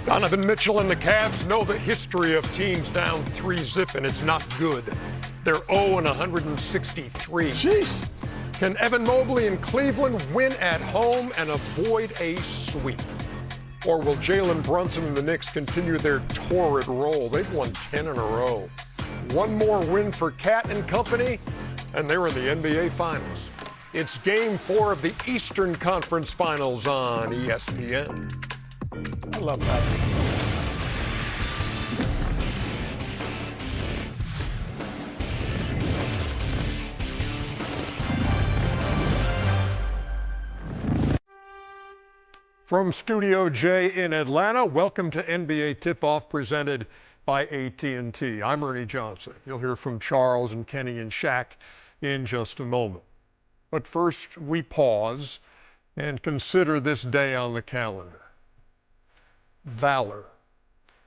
Donovan Mitchell and the Cavs know the history of teams down 3-0, and it's not good. They're 0-163. Jeez. Can Evan Mobley and Cleveland win at home and avoid a sweep? Or will Jalen Brunson and the Knicks continue their torrid roll? They've won 10 in a row. One more win for Cat and company, and they're in the NBA Finals. It's Game 4 of the Eastern Conference Finals on ESPN. I love that. From Studio J in Atlanta, welcome to NBA Tip-Off presented by AT&T. I'm Ernie Johnson. You'll hear from Charles and Kenny and Shaq in just a moment. But first, we pause and consider this day on the calendar. Valor.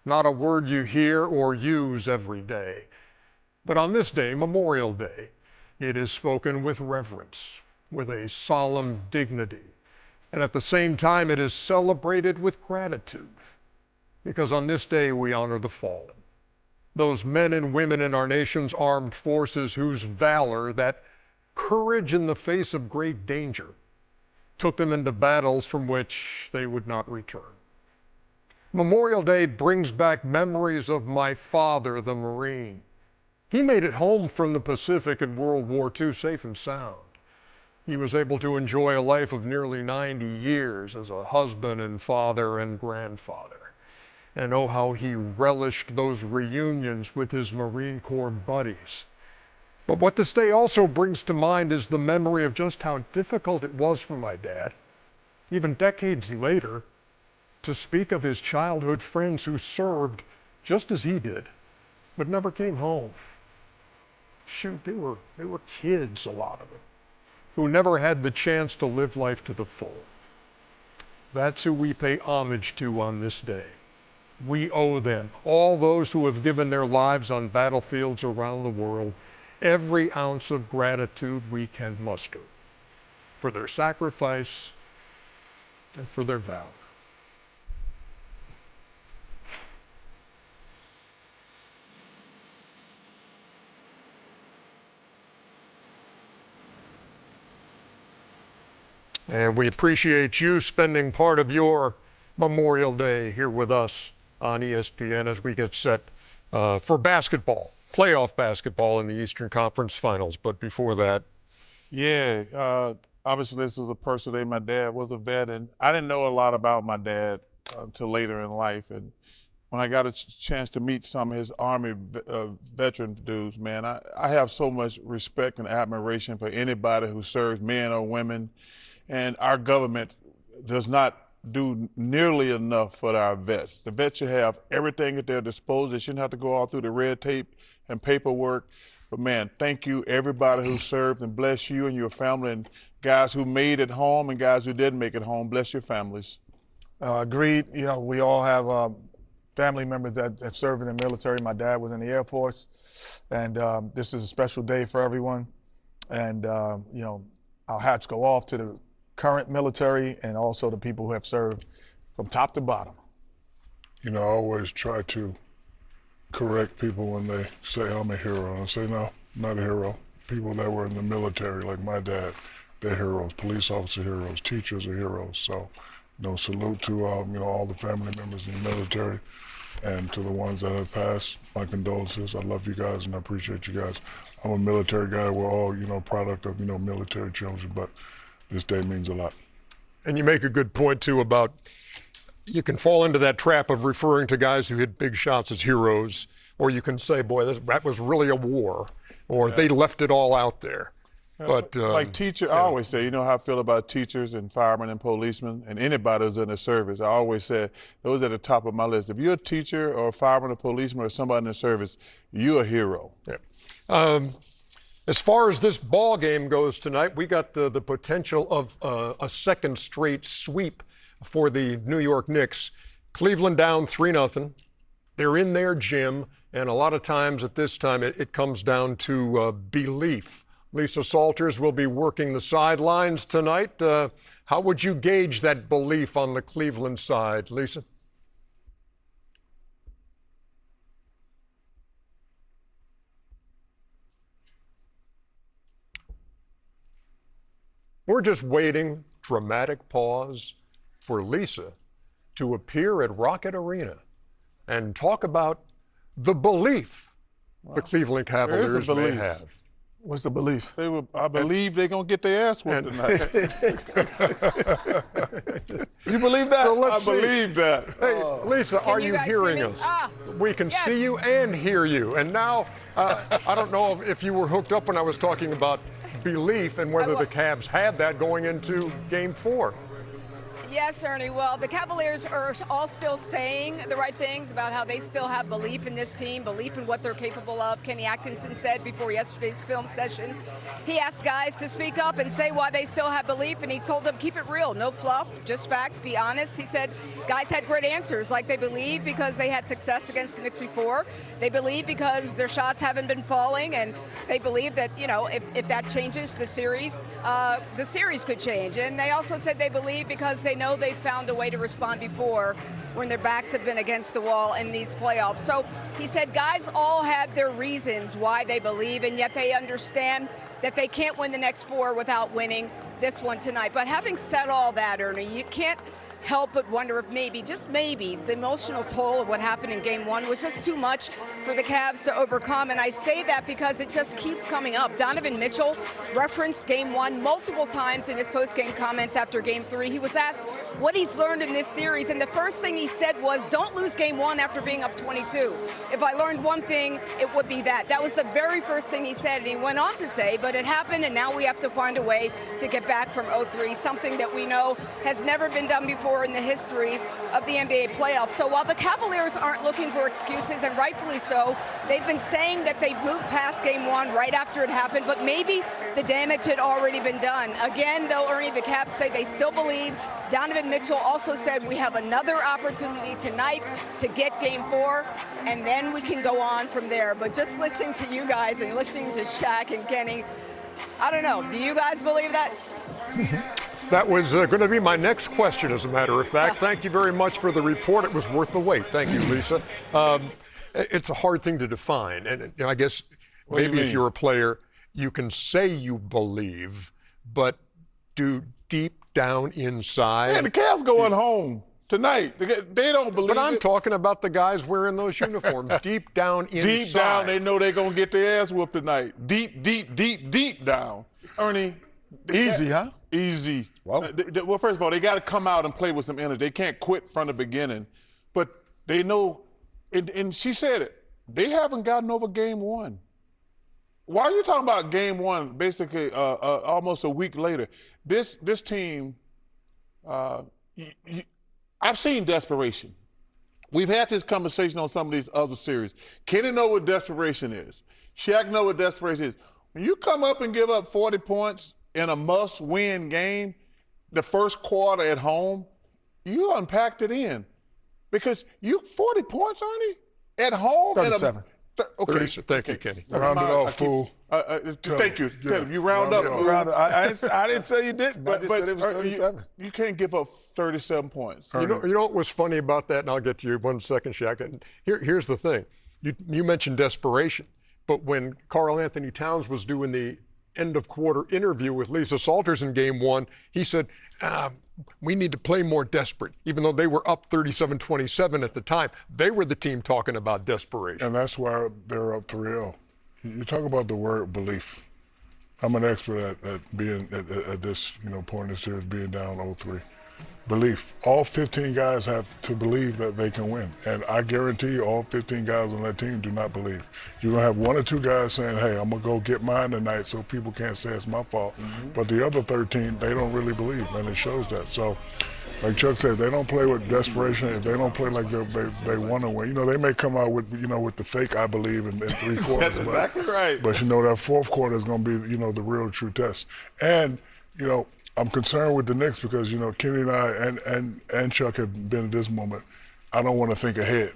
Not a word you hear or use every day. But on this day, Memorial Day, it is spoken with reverence, with a solemn dignity. And at the same time, it is celebrated with gratitude. Because on this day, we honor the fallen. Those men and women in our nation's armed forces whose valor, that courage in the face of great danger, took them into battles from which they would not return. Memorial Day brings back memories of my father, the Marine. He made it home from the Pacific in World War II safe and sound. He was able to enjoy a life of nearly 90 years as a husband and father and grandfather. And oh, how he relished those reunions with his Marine Corps buddies. But what this day also brings to mind is the memory of just how difficult it was for my dad, even decades later, to speak of his childhood friends who served just as he did, but never came home. Shoot, they were kids, a lot of them, who never had the chance to live life to the full. That's who we pay homage to on this day. We owe them, all those who have given their lives on battlefields around the world, every ounce of gratitude we can muster for their sacrifice and for their valor. And we appreciate you spending part of your Memorial Day here with us on ESPN as we get set for basketball, playoff basketball in the Eastern Conference Finals. But before that. Yeah, obviously this is a personal day. My dad was a vet, and I didn't know a lot about my dad until later in life. And when I got a chance to meet some of his Army veteran dudes, man, I have so much respect and admiration for anybody who serves, men or women. And our government does not do nearly enough for our vets. The vets should have everything at their disposal. They shouldn't have to go all through the red tape and paperwork. But man, thank you everybody who served, and bless you and your family, and guys who made it home and guys who didn't make it home. Bless your families. Agreed. You know, we all have family members that have served in the military. My dad was in the Air Force, and this is a special day for everyone. And you know, our hats go off to the current military and also the people who have served from top to bottom. You know, I always try to correct people when they say I'm a hero. And I say, no, I'm not a hero. People that were in the military, like my dad, they're heroes. Police officer heroes, teachers are heroes. So, you know, salute to you know, all the family members in the military, and to the ones that have passed, my condolences. I love you guys and I appreciate you guys. I'm a military guy. We're all, you know, product of, you know, military children, but this day means a lot. And you make a good point, too, about you can fall into that trap of referring to guys who hit big shots as heroes, or you can say, boy, that was really a war, or they left it all out there. But like teacher, I always say, you know how I feel about teachers and firemen and policemen and anybody who's in the service. I always say those are at the top of my list. If you're a teacher or a fireman or policeman or somebody in the service, you're a hero. Yeah. As far as this ball game goes tonight, we got the potential of a second straight sweep for the New York Knicks. Cleveland down 3-0. They're in their gym, and a lot of times at this time it comes down to belief. Lisa Salters will be working the sidelines tonight. How would you gauge that belief on the Cleveland side, Lisa? we're just waiting, dramatic pause, for Lisa to appear at Rocket Arena and talk about the belief the Cleveland Cavaliers may have. What's the belief? I believe they're going to get their ass whooped tonight. You believe that? So let's I believe that. Hey, Lisa, are you guys see hearing me? us? Ah, We can yes. see you and hear you. And now, I don't know if you were hooked up when I was talking about belief and whether the Cavs had that going into Game 4. Yes, Ernie. Well, the Cavaliers are all still saying the right things about how they still have belief in this team, belief in what they're capable of. Kenny Atkinson said before yesterday's film session, he asked guys to speak up and say why they still have belief, and he told them keep it real, no fluff, just facts, be honest. He said guys had great answers, like they believe because they had success against the Knicks before. They believe because their shots haven't been falling, and they believe that, you know, if that changes the series could change. And they also said they believe because they know they found a way to respond before when their backs have been against the wall in these playoffs. So he said guys all have their reasons why they believe, and yet they understand that they can't win the next 4 without winning this one tonight. But having said all that, Ernie, you can't help but wonder if maybe, just maybe, the emotional toll of what happened in Game 1 was just too much for the Cavs to overcome. And I say that because it just keeps coming up. Donovan Mitchell referenced Game 1 multiple times in his post-game comments after Game 3. He was asked what he's learned in this series, and the first thing he said was, don't lose Game 1 after being up 22. If I learned one thing, it would be that. That was the very first thing he said, and he went on to say, but it happened, and now we have to find a way to get back from 0-3, something that we know has never been done before in the history of the NBA playoffs. So while the Cavaliers aren't looking for excuses, and rightfully so, they've been saying that they've moved past Game 1 right after it happened, but maybe the damage had already been done. Again, though, Ernie, the Cavs say they still believe. Donovan Mitchell also said we have another opportunity tonight to get Game 4, and then we can go on from there. But just listening to you guys and listening to Shaq and Kenny, I don't know. Do you guys believe that? That was going to be my next question, as a matter of fact. Thank you very much for the report. It was worth the wait. Thank you, Lisa. It's a hard thing to define. And you know, I guess maybe if you're a player, you can say you believe, but do deep down inside. Man, the Cavs going home tonight. They don't believe But I'm it. talking about the guys wearing those uniforms. Deep down inside. Deep down, they know they're going to get their ass whooped tonight. Deep down. Ernie. Easy, huh? Easy. Wow. Well, first of all, they got to come out and play with some energy. They can't quit from the beginning. But they know, and she said it, they haven't gotten over Game 1. Why are you talking about Game 1 basically almost a week later? This team, I've seen desperation. We've had this conversation on some of these other series. Kenny know what desperation is. Shaq know what desperation is. When you come up and give up 40 points in a must-win game, the first quarter at home, you unpacked it in. Because 40 points, Ernie, at home? 37. Okay. Thank you, Kenny. Round it off, fool. Thank you. Yeah. You round up. I didn't say you didn't. I just said it was 37. You can't give up 37 points. You know what was funny about that, and I'll get to you 1 second, Shaq. And here's the thing. You mentioned desperation, but when Karl Anthony Towns was doing the end of quarter interview with Lisa Salters in Game 1, he said, we need to play more desperate. Even though they were up 37-27 at the time, they were the team talking about desperation. And that's why they're up 3-0. You talk about the word belief. I'm an expert at being at this point in the series, being down 0-3. Belief. All 15 guys have to believe that they can win. And I guarantee you all 15 guys on that team do not believe. You're going to have 1 or 2 guys saying, hey, I'm going to go get mine tonight so people can't say it's my fault. But the other 13, they don't really believe, and it shows that. So, like Chuck said, they don't play with desperation. If they don't play like they want to win. They may come out with, with the fake I believe in 3 quarters. That's exactly right. But, that fourth quarter is going to be, the real true test. And, I'm concerned with the Knicks because, Kenny and I and Chuck have been at this moment. I don't want to think ahead.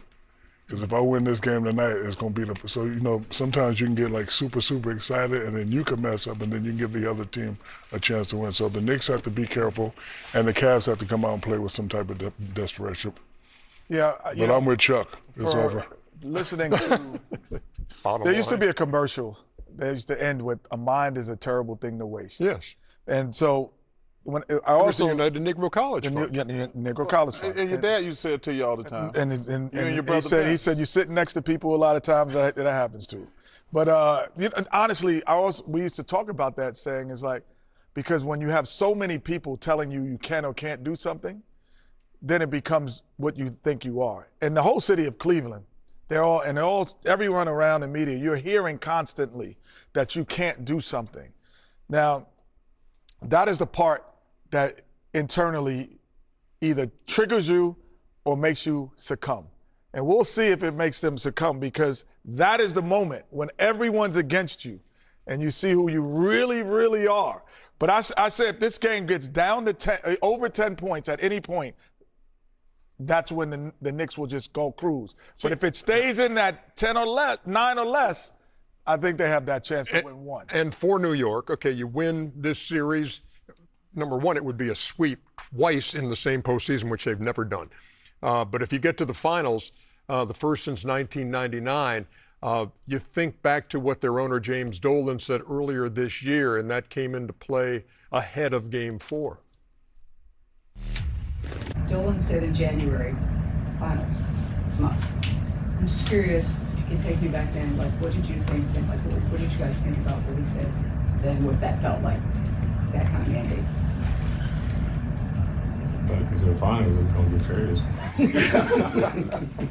Because if I win this game tonight, it's going to be so, sometimes you can get like super, super excited and then you can mess up and then you can give the other team a chance to win. So the Knicks have to be careful and the Cavs have to come out and play with some type of desperation. Yeah. But I'm with Chuck. It's over. Listening to, there used to be a commercial that used to end with, a mind is a terrible thing to waste. Yes. And so I also United Negro College Fund. Negro College Fund. And your dad used to say it to you all the time. And your brother he said you sit next to people a lot of times that happens to. But honestly, we used to talk about that, saying is like, because when you have so many people telling you can or can't do something, then it becomes what you think you are. And the whole city of Cleveland, everyone around the media, you're hearing constantly that you can't do something. Now, that is the part that internally either triggers you or makes you succumb. And we'll see if it makes them succumb, because that is the moment when everyone's against you and you see who you really, really are. But I say if this game gets down to over 10 points at any point, that's when the Knicks will just go cruise. But if it stays in that 10 or less, 9 or less, I think they have that chance to win one. And for New York, okay, you win this series. Number one, it would be a sweep twice in the same postseason, which they've never done. But if you get to the finals, the first since 1999, you think back to what their owner James Dolan said earlier this year, and that came into play ahead of Game 4. Dolan said in January, finals, it's must. I'm just curious if you can take me back then, like what did you think then? Like what did you guys think about what he said then, what that felt like, that kind of mandate? Because in the finals, it's going to get serious.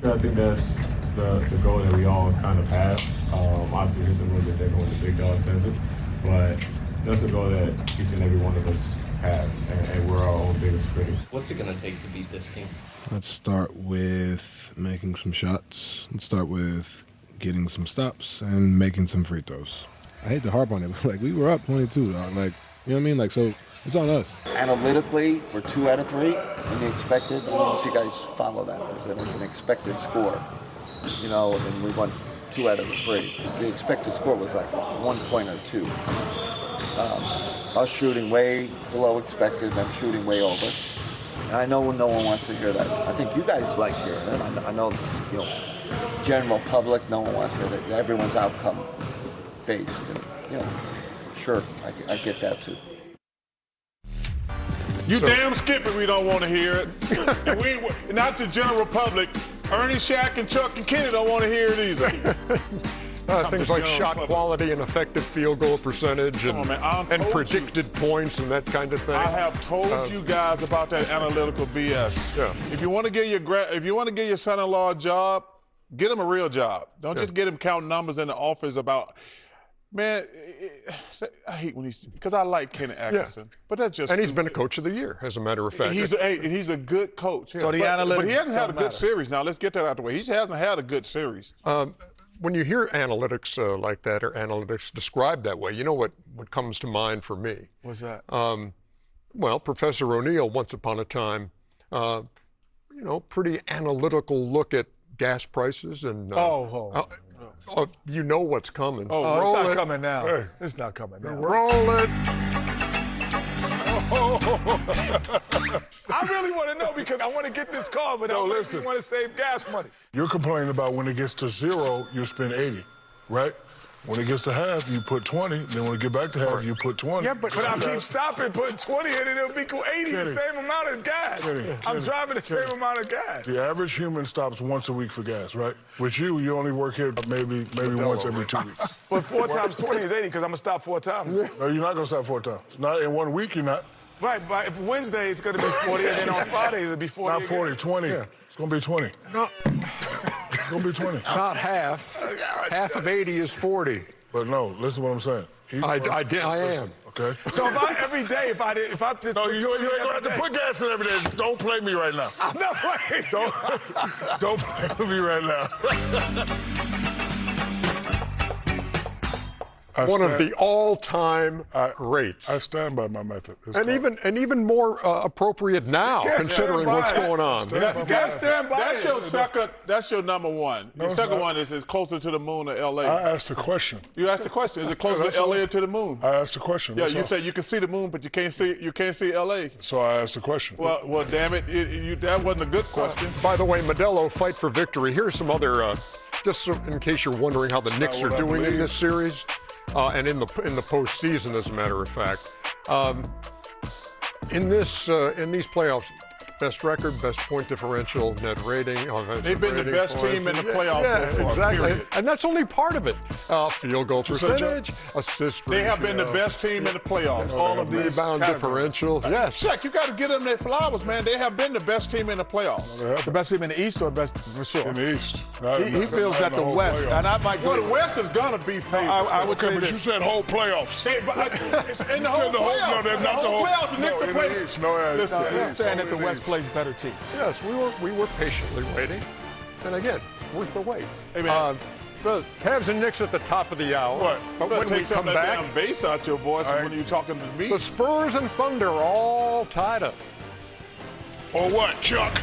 I think that's the goal that we all kind of have. Obviously, it's a little bit different when the big dog says it, but that's the goal that each and every one of us have, and we're our own biggest critics. What's it going to take to beat this team? Let's start with making some shots. Let's start with getting some stops and making some free throws. I hate to harp on it, but like we were up 22, dog. Like, you know what I mean? Like, so it's on us. Analytically, we're 2 out of 3 in the expected. I don't know if you guys follow that. It was an expected score, and we won 2 out of 3. The expected score was like 1 point or 2. Us shooting way below expected, them shooting way over. And I know no one wants to hear that. I think you guys like hearing it. I know, general public, no one wants to hear that. Everyone's outcome based, and sure, I get that too. You damn skip it, we don't want to hear it. And not the general public. Ernie, Shaq, and Chuck and Kenny don't want to hear it either. Things like shot quality and effective field goal percentage and predicted points and that kind of thing. I have told you guys about that analytical BS. Yeah. If you want to get your son-in-law a job, get him a real job. Don't just get him counting numbers in the office about. Man, I hate when because I like Kenny Atkinson, but that's just. And he's been a coach of the year, as a matter of fact. He's a good coach. So the analytics. But he hasn't had a good series. Now let's get that out of the way. He hasn't had a good series. When you hear analytics like that, or analytics described that way, you know what comes to mind for me? What's that? Well, Professor O'Neill, once upon a time, pretty analytical look at gas prices and. You know what's coming. It's not coming now. Hey. It's not coming now. Roll it. I really want to know because I want to get this call, but I really want to save gas money. You're complaining about when it gets to 0, you spend 80, right? When it gets to half, you put 20. Then when it get back to half, you put 20. Yeah, but I keep stopping, putting 20 in, and it'll be 80, the same amount of gas. I'm driving the same amount of gas. The average human stops once a week for gas, right? With you only work here maybe once every 2 weeks. But 4 times 20 is 80 because I'm going to stop 4 times. No, you're not going to stop 4 times. Not in 1 week, you're not. Right, but if Wednesday it's going to be 40, and then on Fridays it'll be 40. Not 40, again. 20. Yeah. It's going to be 20. No. It's going to be 20. Not half. Half of 80 is 40. But no, listen to what I'm saying. I am. Okay. So every day, if I just no, you ain't gonna have to put gas in every day. Don't play me right now. I'm not playing. Don't play with me right now. One of the all-time greats. I stand by my method. Even more appropriate now, considering what's going on. That's your number one. Your second one is closer to the moon or L.A. I asked a question. You asked a question. Is it closer to L.A. or to the moon? I asked a question. Yeah, you said you can see the moon, but you can't see L.A. So I asked a question. Well, damn it, that wasn't a good question. By the way, Modelo, fight for victory. Here's some other, just in case you're wondering how the Knicks are doing in this series. And in the postseason, as a matter of fact, In these playoffs, best record, best point differential, net rating. They've been the best team in the playoffs so far, exactly. period. And that's only part of it. Field goal percentage, assist They ratio. have been the best team in the playoffs. All of these Rebound categories. differential, yes. Shaq, you got to give them their flowers, man. They have been the best team in the playoffs. The best team in the East or best for sure? In the East. He feels that the West, and I might Well, go. the West is gonna be favored. I would Okay, say but you this. said whole playoffs. In the You whole said the whole, no, playoffs, that's not the whole. playoffs, the Knicks no, are in playing. the East. No, Listen, I'm saying that the only West East. plays better teams. Yes, we were patiently waiting. And again, worth the wait. Hey, man. Brother, Cavs and Knicks at the top of the hour. What? But you better when we take some come of that back, damn bass out your voice when you're talking to me. the Spurs and Thunder are all tied up. Or what, Chuck?